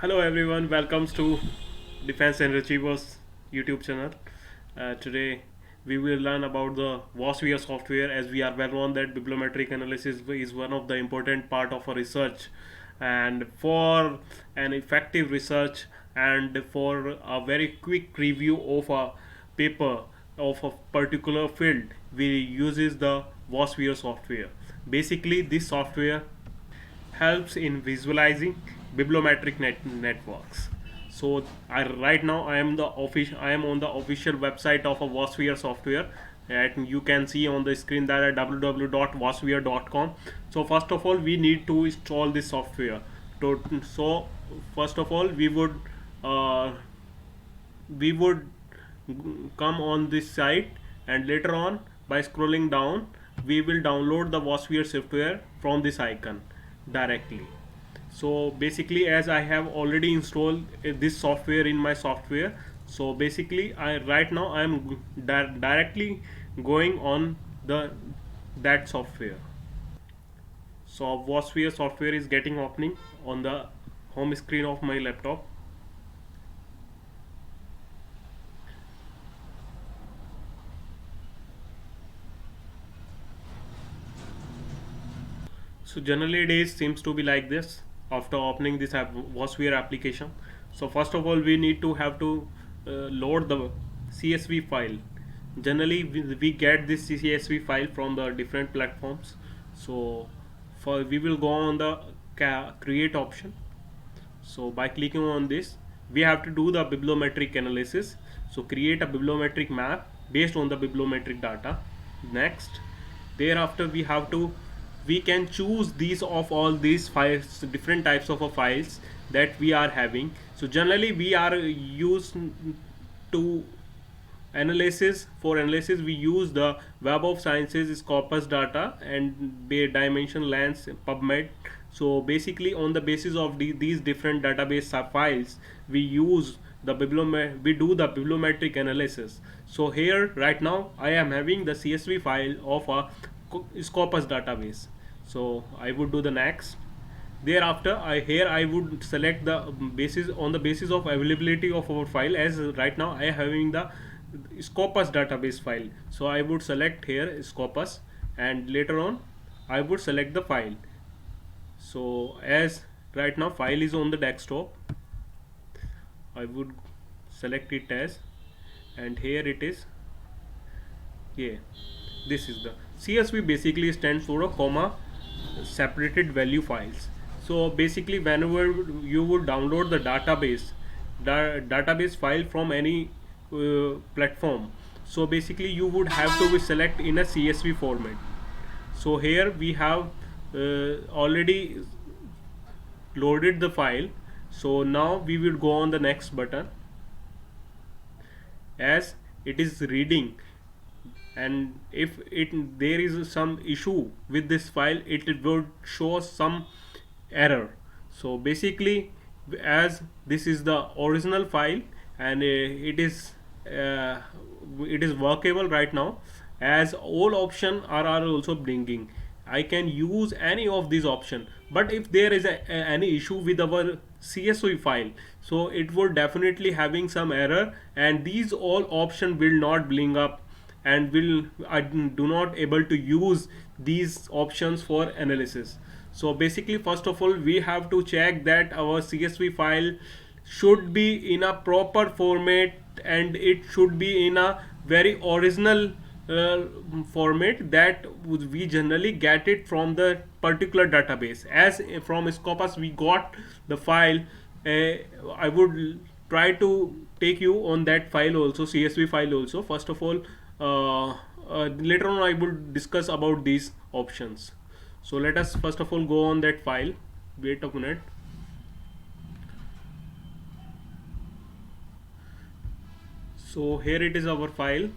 Hello everyone, welcome to Defense and Retrievers YouTube channel. Today we will learn about the VOSPHERE software. As we are well known that bibliometric analysis is one of the important part of a research, and for an effective research and for a very quick review of a paper of a particular field, we uses the VOSPHERE software. Basically, this software helps in visualizing bibliometric networks. So right now I am on the official website of a VOSPHERE software, and you can see on the screen that at www.vosphere.com. So first of all we need to install this software. So first of all uh, we would come on this site, and later on by scrolling down we will download the VOSPHERE software from this icon directly. So basically, as I have already installed this software in my software, so basically I right now I am directly going on the that software. So VOSPHERE software is getting opening on the home screen of my laptop. So generally it is seems to be like this after opening this VOSPHERE application. So first of all we need to have to load the CSV file. Generally we get this CSV file from the different platforms. So for we will go on the create option. So by clicking on this we have to do the bibliometric analysis. So create a bibliometric map based on the bibliometric data. Next, thereafter we can choose these of all these files, different types of files that we are having. So generally we are used to analysis. For analysis we use the Web of Sciences Scopus data and Dimension Lens PubMed. So basically on the basis of these different database files we use we do the bibliometric analysis. So here right now I am having the CSV file of a Scopus database. So I would do the next. Thereafter I would select the basis on the basis of availability of our file. As right now I am having the Scopus database file, so I would select here Scopus, and later on I would select the file. So as right now file is on the desktop, I would select it as, and here it is. Yeah, this is the CSV basically stands for a comma separated value files. So basically whenever you would download the database file from any platform, so basically you would have to be select in a CSV format. So here we have already loaded the file. So now we will go on the next button. As it is reading, and if there is some issue with this file, it would show some error. So basically, as this is the original file, and uh, it is workable right now, as all option are also blinking, I can use any of these option. But if there is any issue with our CSV file, so it would definitely having some error, and these all option will not blink up, and will I do not able to use these options for analysis. So basically first of all we have to check that our CSV file should be in a proper format, and it should be in a very original format that we generally get it from the particular database. As from Scopus we got the file, I would try to take you on that file also, CSV file also. First of all, later on I will discuss about these options. So let us first of all go on that file. Wait a minute. So here it is, our file.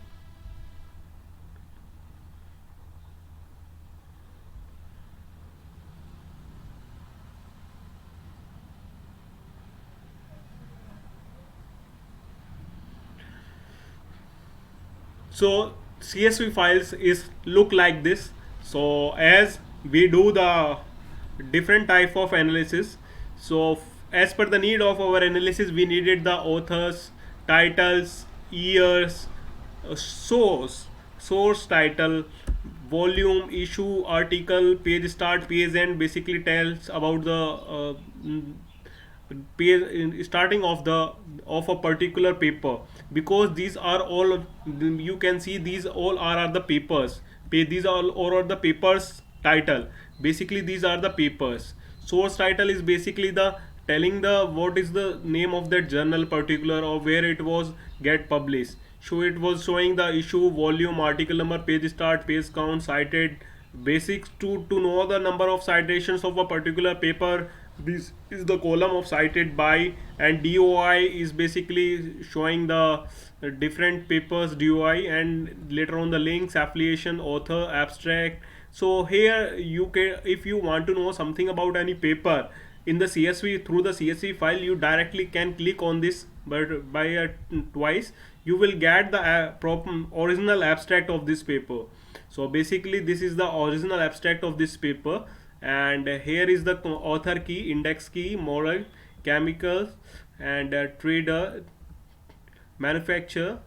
So CSV files is look like this. So as we do the different type of analysis, so as per the need of our analysis, we needed the authors, titles, years, source title, volume, issue, article, page start, page end. Basically tells about the starting of the of a particular paper, because these are all, you can see these all are the papers. These are all are the papers title. Basically these are the papers. Source title is basically the telling the what is the name of that journal particular, or where it was get published. So it was showing the issue, volume, article number, page start, page count, cited, basics to know the number of citations of a particular paper. This is the column of cited by, and DOI is basically showing the different papers DOI, and later on the links, affiliation, author, abstract. So here you can, if you want to know something about any paper in the CSV, through the CSV file, you directly can click on this, but by twice you will get the original abstract of this paper. So basically this is the original abstract of this paper, and here is the author key, index key, model, chemicals, and trader, manufacturer.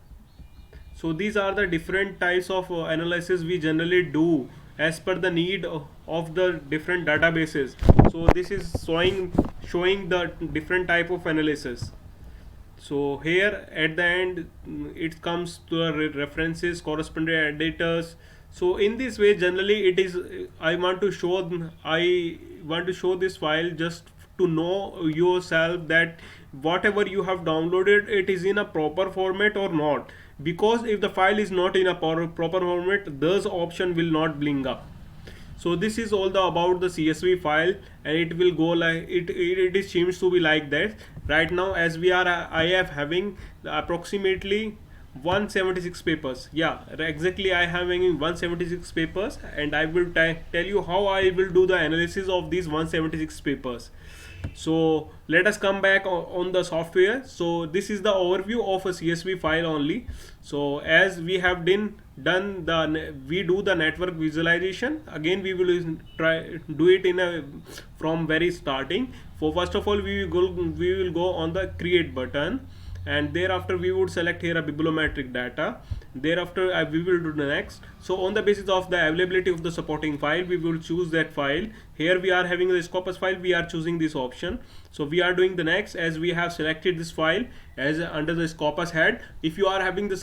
So these are the different types of analysis we generally do as per the need of the different databases. So this is showing the different type of analysis. So here at the end, it comes to the references, corresponding editors. So in this way generally it is, I want to show this file just to know yourself that whatever you have downloaded, it is in a proper format or not. Because if the file is not in a proper format, this option will not bring up. So this is all the about the CSV file, and it will go like it seems to be like that. Right now, as we are, I am having approximately 176 papers. Yeah, exactly, I am having 176 papers, and I will tell you how I will do the analysis of these 176 papers. So let us come back on the software. So this is the overview of a CSV file only. So as we have we do the network visualization. Again we will try do it from very starting. For first of all, we will go on the create button, and thereafter we would select here a bibliometric data. Thereafter we will do the next. So on the basis of the availability of the supporting file, we will choose that file. Here we are having the Scopus file, we are choosing this option. So we are doing the next, as we have selected this file as under the Scopus head. If you are having the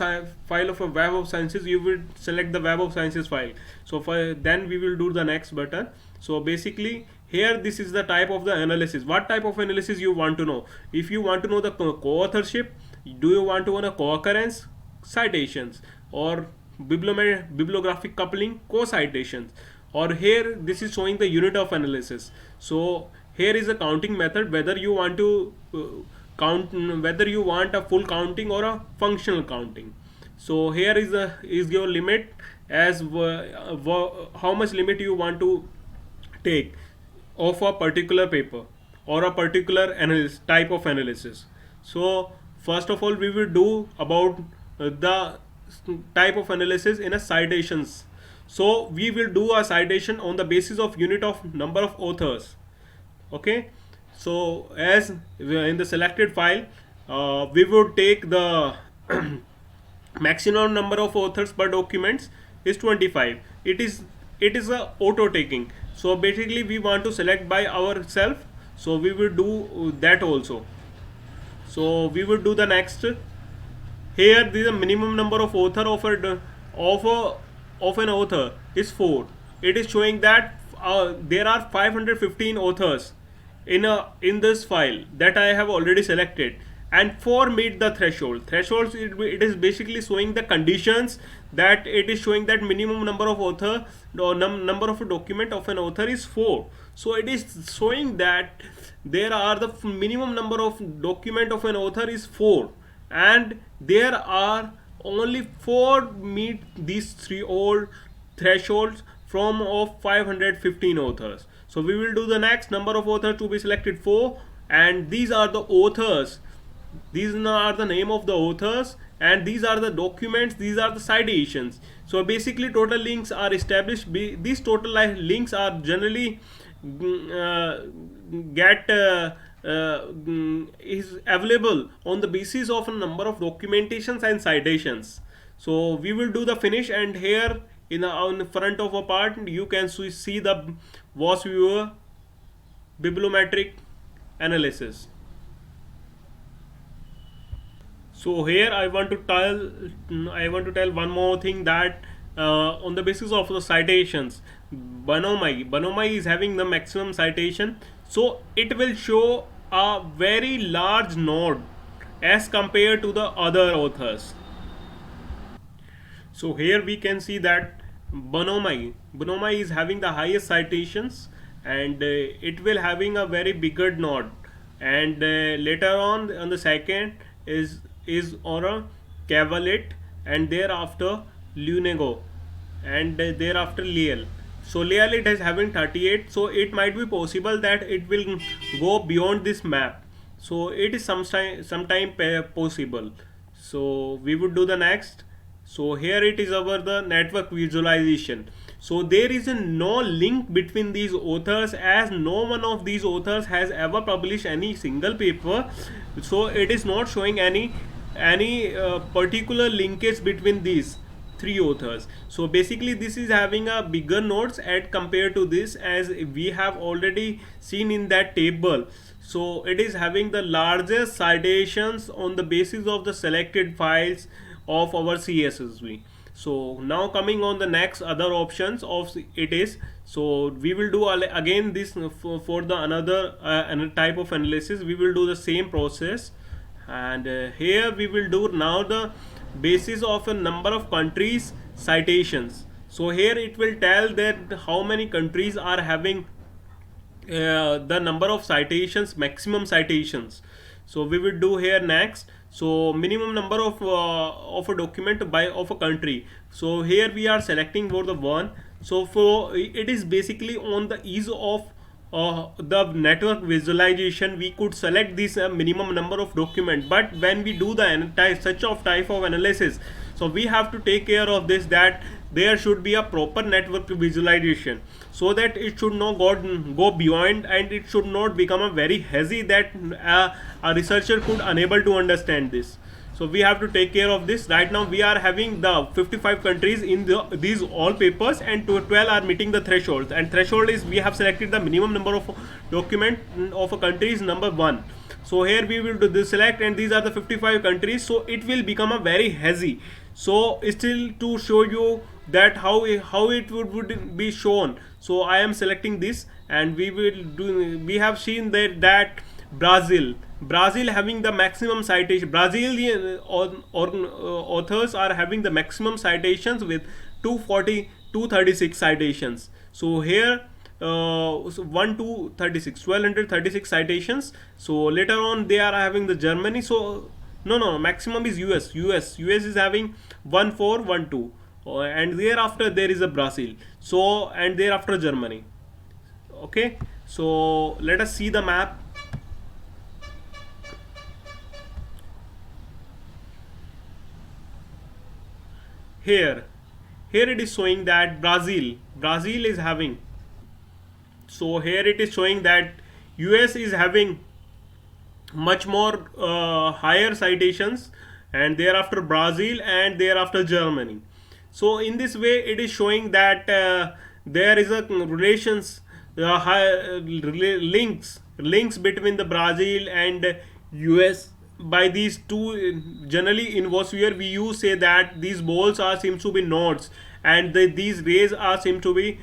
file of a Web of Sciences, you will select the Web of Sciences file. So then we will do the next button. So basically here this is the type of the analysis. What type of analysis you want to know? If you want to know the co-authorship, do you want to know co-occurrence, citations, or bibliographic coupling, co-citations, or here this is showing the unit of analysis. So here is a counting method, whether you want to whether you want a full counting or a functional counting. So here is your limit, as how much limit you want to take of a particular paper or a particular type of analysis. So first of all, we will do about the type of analysis in a citations. So we will do a citation on the basis of unit of number of authors. Okay, so as in the selected file, we would take the maximum number of authors per documents is 25. It is a auto taking. So basically we want to select by ourselves, so we will do that also. So we will do the next. Here the minimum number of author of an author is 4. It is showing that there are 515 authors in this file that I have already selected, and 4 meet the threshold. Thresholds, it is basically showing the conditions, that it is showing that minimum number of author or number of a document of an author is 4. So it is showing that there are the minimum number of document of an author is 4, and there are only 4 meet these 3 old thresholds from of 515 authors. So we will do the next. Number of authors to be selected 4, and these are the authors. These are the name of the authors, and these are the documents, these are the citations. So basically total links are established. These total links are generally get is available on the basis of a number of documentations and citations. So we will do the finish, and here in the on front of a part you can see the was viewer bibliometric analysis. So here I want to tell one more thing, that on the basis of the citations, Bonomi is having the maximum citation, so it will show a very large node as compared to the other authors. So here we can see that Bonomi is having the highest citations, and it will having a very bigger node, and later on the second is Aura Cavalit, and thereafter Lunego, and thereafter Liel. So Liel it is having 38, so it might be possible that it will go beyond this map. So it is sometime possible. So we would do the next. So here it is our the network visualization. So there is no link between these authors, as no one of these authors has ever published any single paper. So it is not showing any particular linkage between these three authors. So basically this is having a bigger nodes at compared to this, as we have already seen in that table. So it is having the largest citations on the basis of the selected files of our CSSV. So now coming on the next other options of it is, so we will do again this for the another type of analysis. We will do the same process, and here we will do now the basis of a number of countries citations. So here it will tell that how many countries are having the number of citations, maximum citations. So we will do here next. So minimum number of a document by of a country. So here we are selecting for the one. So for it is basically on the ease of the network visualization, we could select this minimum number of document. But when we do the such of type of analysis, so we have to take care of this, that there should be a proper network visualization, so that it should not go beyond, and it should not become a very hazy that a researcher could unable to understand this. So we have to take care of this. Right now we are having the 55 countries in these all papers, and 12 are meeting the thresholds, and threshold is we have selected the minimum number of document of a country is number 1. So here we will do this select, and these are the 55 countries, so it will become a very hazy. So still to show you that how it would be shown, so I am selecting this, and we have seen that Brazil having the maximum citation. Brazilian authors are having the maximum citations with 240 236 citations. So here so 1 to 36 1236 citations. So later on they are having the Germany. So no, maximum is US is having 1412, and thereafter there is a Brazil, so and thereafter Germany. Okay, so let us see the map. Here it is showing that Brazil is having, so here it is showing that US is having much more higher citations, and thereafter Brazil, and thereafter Germany. So in this way it is showing that there is a relations links between the Brazil and US by these two. Generally in WOSPHERE we use say that these balls are seems to be nodes, and these rays are seem to be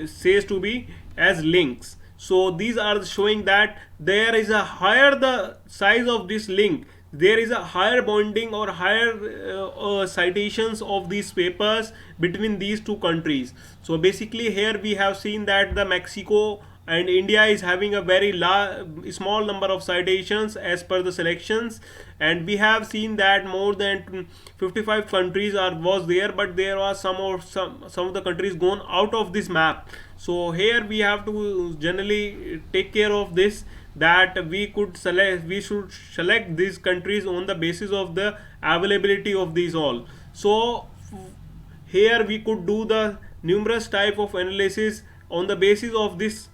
says to be as links. So these are showing that there is a higher the size of this link, there is a higher bonding or higher citations of these papers between these two countries. So basically here we have seen that the Mexico and India is having a very small number of citations as per the selections, and we have seen that more than 55 countries was there, but there are some of the countries gone out of this map. So here we have to generally take care of this, that we should select these countries on the basis of the availability of these all. So here we could do the numerous type of analysis on the basis of this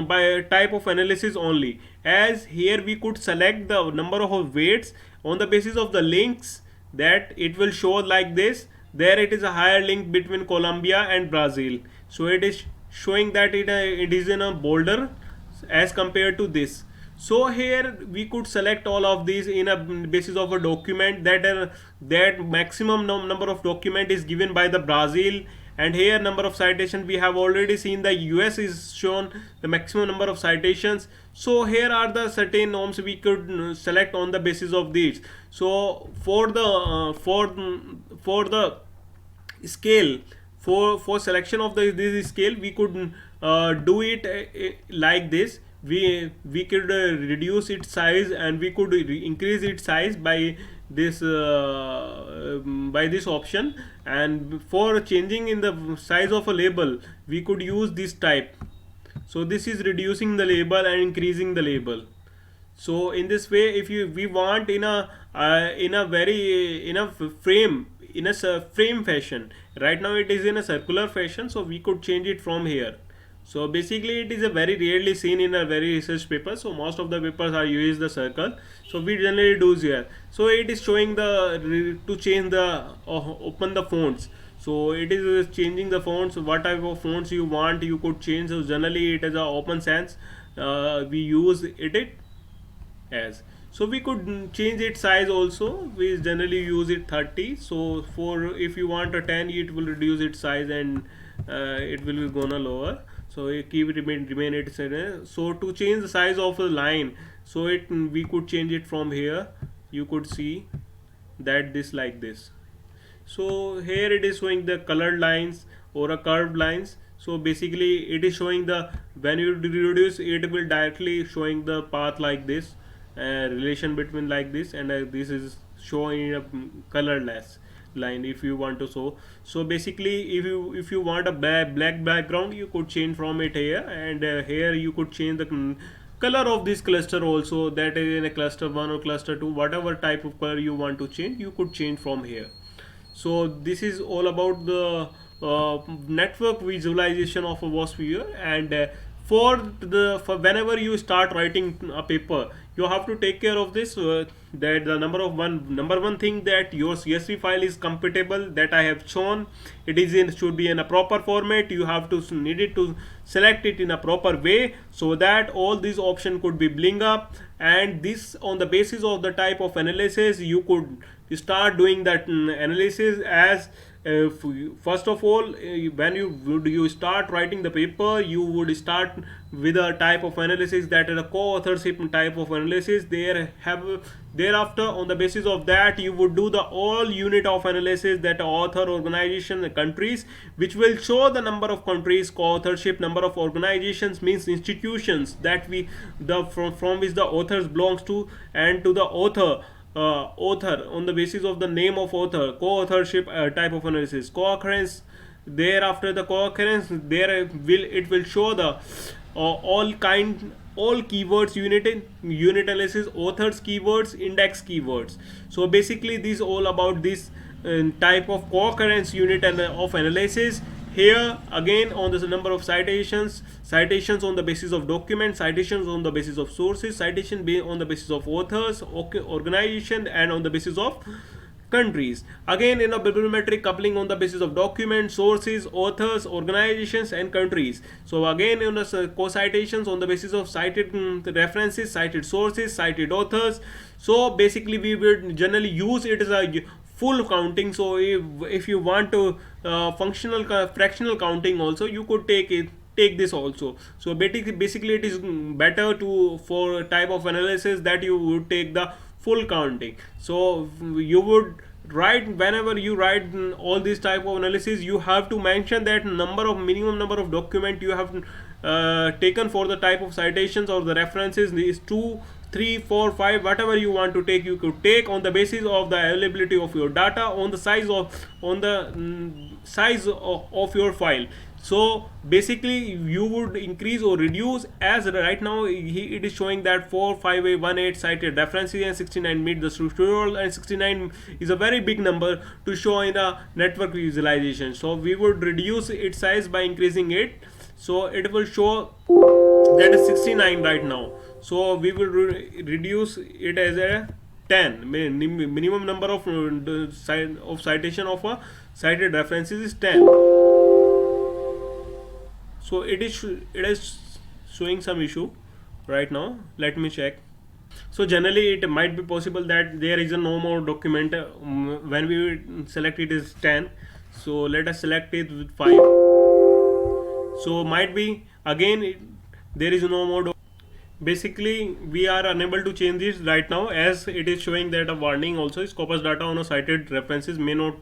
by type of analysis only, as here we could select the number of weights on the basis of the links, that it will show like this. There it is a higher link between Colombia and Brazil, so it is showing that it is in a bolder as compared to this. So here we could select all of these in a basis of a document, that maximum number of document is given by the Brazil, and here number of citation we have already seen the US is shown the maximum number of citations. So here are the certain norms we could select on the basis of these. So for the scale, for selection of this scale, we could do it like this. We could reduce its size, and we could increase its size by this option. And for changing in the size of a label, we could use this type. So this is reducing the label and increasing the label. So in this way, if you we want in a very in a frame, in a frame fashion, right now it is in a circular fashion, so we could change it from here. So basically it is a very rarely seen in a very research paper, so most of the papers are use the circle, so we generally do here. So it is showing the to change the open the fonts. So it is changing the fonts, what type of fonts you want you could change. So generally it is a open sans, we use it as. So we could change its size also. We generally use it 30. So for if you want a 10, it will reduce its size, and it will be gonna lower. So you keep it remain it. So to change the size of a line, so it we could change it from here. You could see that this like this. So here it is showing the colored lines or a curved lines. So basically it is showing the, when you reduce, it will directly showing the path like this, relation between like this, and this is showing a colorless line if you want to show. So basically if you want a black background, you could change from it here, and here you could change the color of this cluster also, that is in a cluster 1 or cluster 2, whatever type of color you want to change, you could change from here. So this is all about the network visualization of a WOSPhere. And for whenever you start writing a paper, you have to take care of this, that the number one thing, that your CSV file is compatible, that I have shown. It is in should be in a proper format. You have to need it to select it in a proper way, so that all these options could be bling up. And this, on the basis of the type of analysis, you could start doing that analysis. As first of all, when you start writing the paper, you would start with a type of analysis, that is a co-authorship type of analysis. Thereafter, on the basis of that, you would do the all unit of analysis, that author, organization, countries, which will show the number of countries, co-authorship, number of organizations means institutions, that from which the authors belongs to, and to the author on the basis of the name of author, co-authorship type of analysis, co-occurrence. Thereafter the co-occurrence, there will show the all keywords, unit analysis, authors keywords, index keywords. So basically this all about this type of co-occurrence unit of analysis. Here again, on the number of citations on the basis of documents, citations on the basis of sources, citation on the basis of authors, organization, and on the basis of countries. Again, in a bibliometric coupling on the basis of documents, sources, authors, organizations, and countries. So again, in the co-citations on the basis of cited references, cited sources, cited authors. So basically we would generally use it as a full counting. So if you want to fractional counting also, you could take this also. So basically it is better to, for type of analysis, that you would take the full counting. So you would write, whenever you write all these type of analysis, you have to mention that minimum number of document you have taken for the type of citations or the references is 2, 3, 4, 5, whatever you want to take, you could take on the basis of the availability of your data, on the size of your file. So basically you would increase or reduce, as right now it is showing that 45818 cited references and 69 meet the threshold, and 69 is a very big number to show in a network visualization. So we would reduce its size by increasing it, so it will show that is 69 right now. So we will reduce it as a 10. Minimum number of citation of a cited references is 10. So it is showing some issue right now. Let me check. So generally it might be possible that there is a no more document when we select it is 10. So let us select it with 5. So might be again there is no more basically we are unable to change this right now, as it is showing that a warning also Scopus data on a cited references may not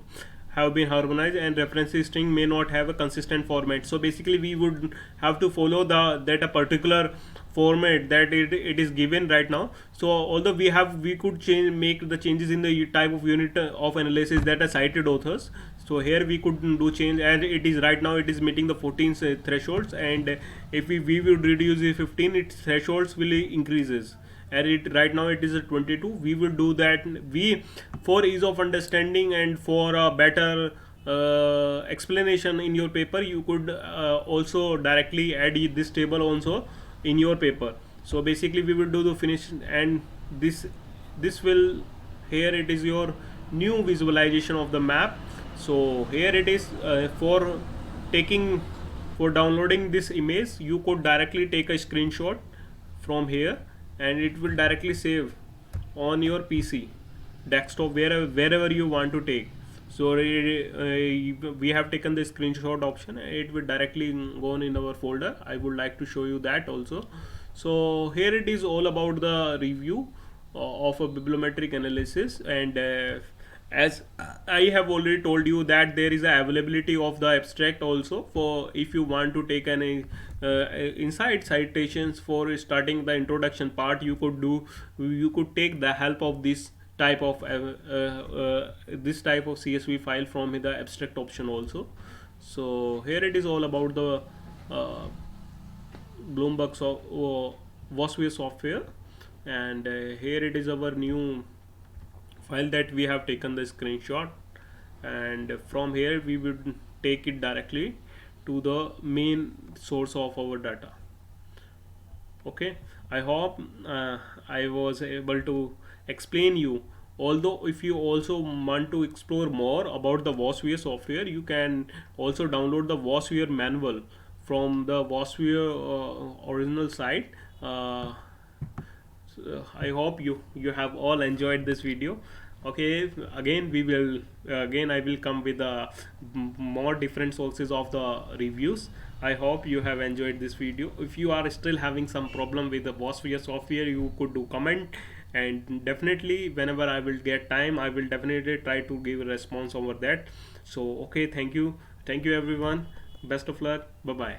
have been harmonized and references string may not have a consistent format. So basically we would have to follow the that a particular format that it is given right now. So although we could change make the changes in the type of unit of analysis that are cited authors. So here we could do change, and it is right now it is meeting the 14 thresholds, and if we would reduce the 15, its thresholds will increases, and it right now it is a 22. We will do that we for ease of understanding and for a better explanation in your paper. You could also directly add this table also in your paper. So basically we will do the finish, and this will here it is your new visualization of the map. So here it is for taking for downloading this image. You could directly take a screenshot from here, and it will directly save on your PC desktop wherever you want to take. So we have taken the screenshot option, it will directly go on in our folder. I would like to show you that also. So here it is all about the review of a bibliometric analysis, and as I have already told you that there is a availability of the abstract also for if you want to take any inside citations for starting the introduction part. You could take the help of this type of CSV file from the abstract option also. So here it is all about the Bloomberg Vosphere software, and here it is our new file that we have taken the screenshot, and from here we would take it directly to the main source of our data. Okay, I hope I was able to explain you. Although if you also want to explore more about the Vosphere software, you can also download the Vosphere manual from the Vosphere original site. So I hope you have all enjoyed this video. Okay, again we will again I will come with more different sources of the reviews. I hope you have enjoyed this video. If you are still having some problem with the Vosphere software, you could do comment, and definitely whenever I will get time, I will definitely try to give a response over that. So okay, thank you everyone, best of luck, bye bye.